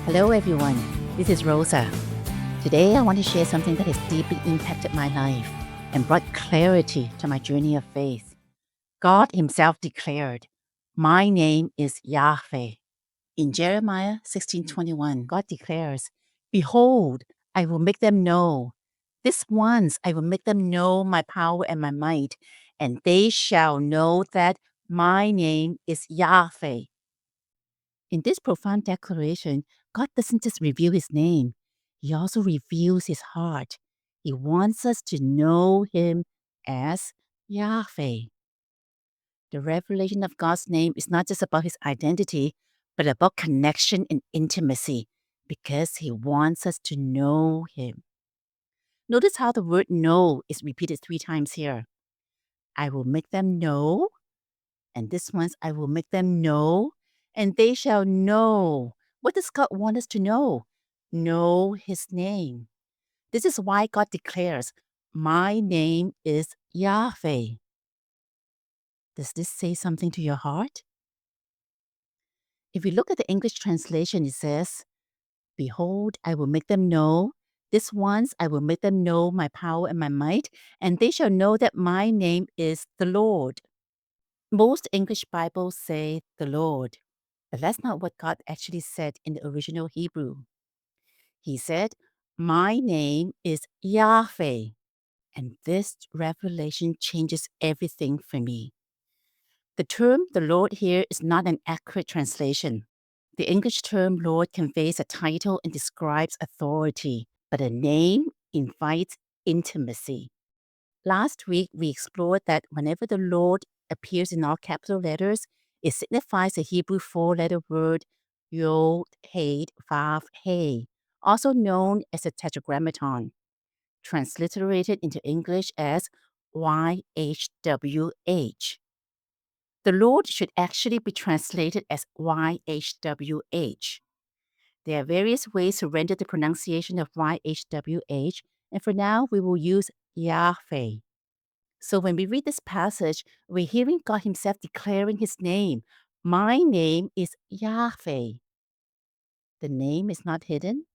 Hello, everyone. This is Rosa. Today, I want to share something that has deeply impacted my life and brought clarity to my journey of faith. God Himself declared, "My name is Yahweh." In Jeremiah 16:21, God declares, "Behold, I will make them know. This once I will make them know my power and my might, and they shall know that my name is Yahweh." In this profound declaration, God doesn't just reveal His name, He also reveals His heart. He wants us to know Him as Yahweh. The revelation of God's name is not just about His identity, but about connection and intimacy because He wants us to know Him. Notice how the word know is repeated 3 times here. I will make them know, and this once I will make them know, and they shall know. What does God want us to know? Know His name. This is why God declares, "My name is Yahweh." Does this say something to your heart? If you look at the English translation, it says, "Behold, I will make them know. This once I will make them know my power and my might, and they shall know that my name is the Lord." Most English Bibles say the Lord, but that's not what God actually said in the original Hebrew. He said, "My name is Yahweh." And this revelation changes everything for me. The term the Lord here is not an accurate translation. The English term Lord conveys a title and describes authority, but a name invites intimacy. Last week, we explored that whenever the Lord appears in all capital letters, it signifies the Hebrew 4-letter word Yod, Hate, Vav, He, also known as a tetragrammaton, transliterated into English as YHWH. The Lord should actually be translated as YHWH. There are various ways to render the pronunciation of YHWH, and for now, we will use Yahweh. So when we read this passage, we're hearing God Himself declaring His name. My name is Yahweh. The name is not hidden,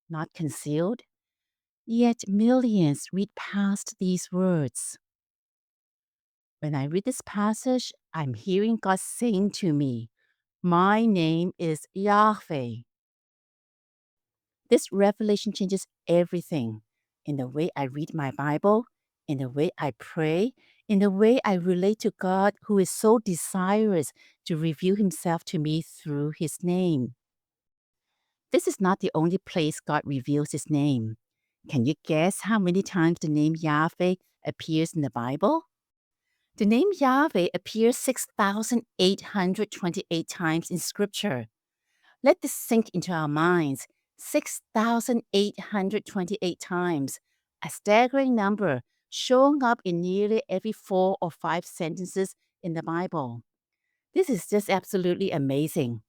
not concealed, yet millions read past these words. When I read this passage, I'm hearing God saying to me, "My name is Yahweh." This revelation changes everything in the way I read my Bible, in the way I pray, in the way I relate to God, who is so desirous to reveal Himself to me through His name. This is not the only place God reveals His name. Can you guess how many times the name Yahweh appears in the Bible? The name Yahweh appears 6,828 times in Scripture. Let this sink into our minds. 6,828 times, a staggering number, showing up in nearly every 4 or 5 sentences in the Bible. This is just absolutely amazing.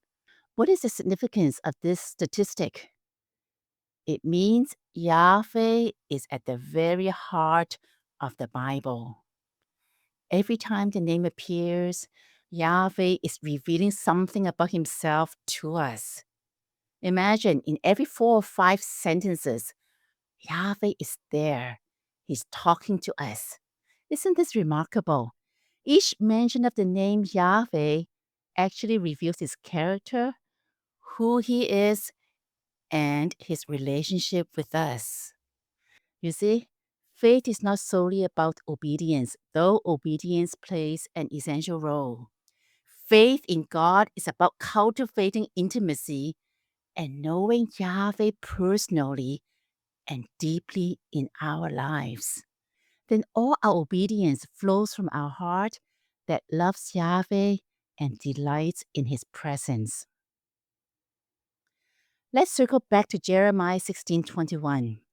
What is the significance of this statistic? It means Yahweh is at the very heart of the Bible. Every time the name appears, Yahweh is revealing something about Himself to us. Imagine in every 4 or 5 sentences, Yahweh is there. He's talking to us. Isn't this remarkable? Each mention of the name Yahweh actually reveals His character, who He is, and His relationship with us. You see, faith is not solely about obedience, though obedience plays an essential role. Faith in God is about cultivating intimacy and knowing Yahweh personally and deeply in our lives. Then all our obedience flows from our heart that loves Yahweh and delights in His presence. Let's circle back to Jeremiah 16:21.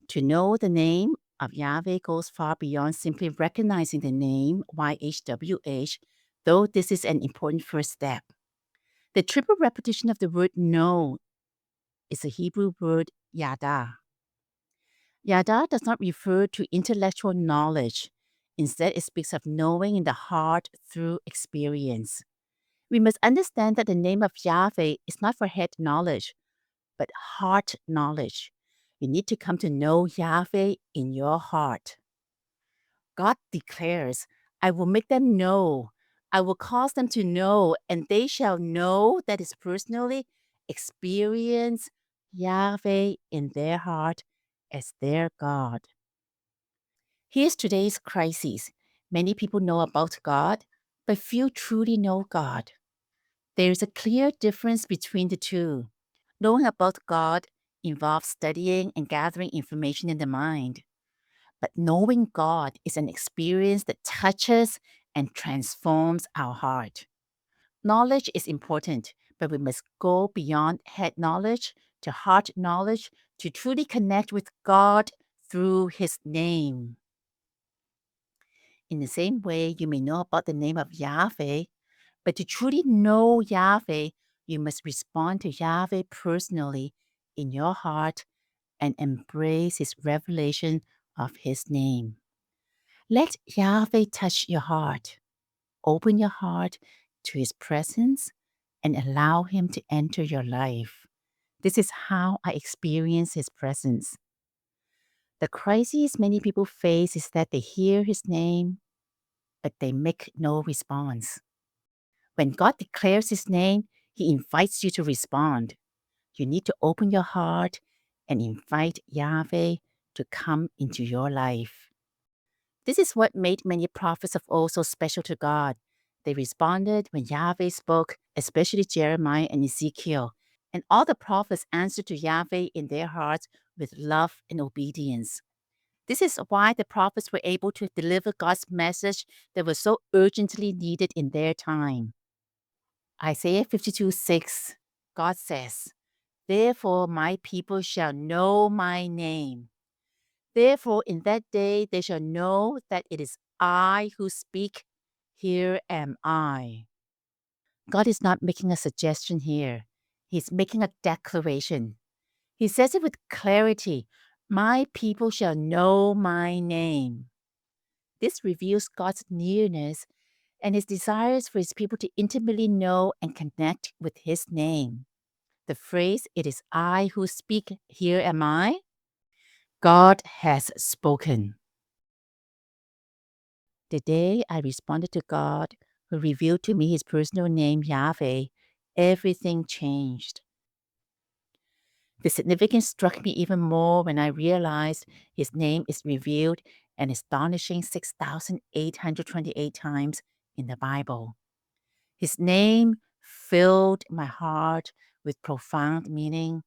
To know the name of Yahweh goes far beyond simply recognizing the name YHWH, though this is an important first step. The triple repetition of the word know is the Hebrew word yada. Yada does not refer to intellectual knowledge. Instead, it speaks of knowing in the heart through experience. We must understand that the name of Yahweh is not for head knowledge, but heart knowledge. You need to come to know Yahweh in your heart. God declares, I will make them know. I will cause them to know, and they shall know that is personally experience Yahweh in their heart as their God. Here's today's crisis. Many people know about God, but few truly know God. There's a clear difference between the two. Knowing about God involves studying and gathering information in the mind. But knowing God is an experience that touches and transforms our heart. Knowledge is important, but we must go beyond head knowledge to heart knowledge to truly connect with God through His name. In the same way, you may know about the name of Yahweh, but to truly know Yahweh, you must respond to Yahweh personally in your heart and embrace His revelation of His name. Let Yahweh touch your heart. Open your heart to His presence and allow Him to enter your life. This is how I experience His presence. The crisis many people face is that they hear His name, but they make no response. When God declares His name, He invites you to respond. You need to open your heart and invite Yahweh to come into your life. This is what made many prophets of old so special to God. They responded when Yahweh spoke, especially Jeremiah and Ezekiel, and all the prophets answered to Yahweh in their hearts with love and obedience. This is why the prophets were able to deliver God's message that was so urgently needed in their time. Isaiah 52:6, God says, Therefore my people shall know my name. Therefore in that day they shall know that it is I who speak. Here am I. God is not making a suggestion here. He's making a declaration. He says it with clarity. My people shall know my name. This reveals God's nearness and His desires for His people to intimately know and connect with His name. The phrase, it is I who speak, here am I, God has spoken. The day I responded to God, who revealed to me His personal name, Yahweh, everything changed. The significance struck me even more when I realized His name is revealed an astonishing 6,828 times in the Bible. His name filled my heart with profound meaning,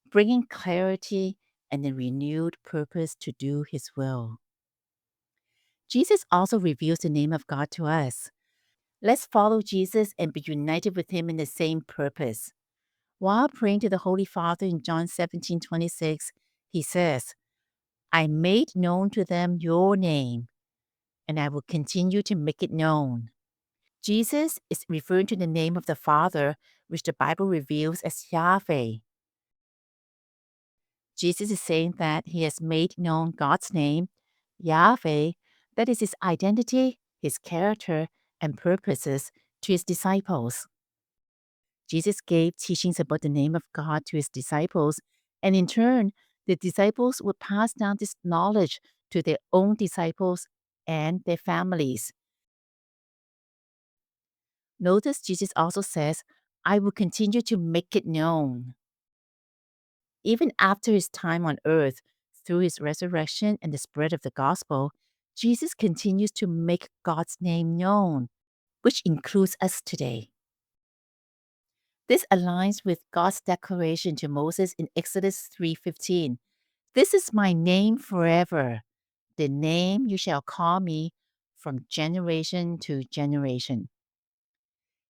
bringing clarity and a renewed purpose to do His will. Jesus also reveals the name of God to us. Let's follow Jesus and be united with Him in the same purpose. While praying to the Holy Father in John 17:26, He says, I made known to them your name, and I will continue to make it known. Jesus is referring to the name of the Father, which the Bible reveals as Yahweh. Jesus is saying that He has made known God's name, Yahweh, that is His identity, His character, and purposes to His disciples. Jesus gave teachings about the name of God to His disciples, and in turn, the disciples would pass down this knowledge to their own disciples and their families. Notice Jesus also says, I will continue to make it known. Even after His time on earth, through His resurrection and the spread of the gospel, Jesus continues to make God's name known, which includes us today. This aligns with God's declaration to Moses in Exodus 3:15. This is my name forever, the name you shall call me from generation to generation.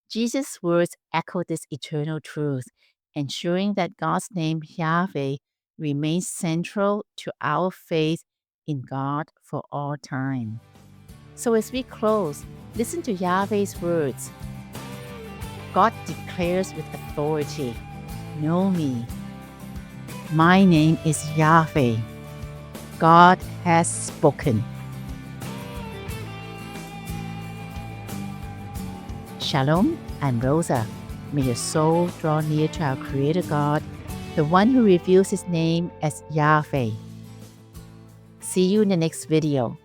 Jesus' words echo this eternal truth, ensuring that God's name, Yahweh, remains central to our faith in God for all time. So as we close, listen to Yahweh's words. God declares with authority, Know me. My name is Yahweh. God has spoken. Shalom, I'm Rosa. May your soul draw near to our Creator God the one who reveals his name as Yahweh. See you in the next video.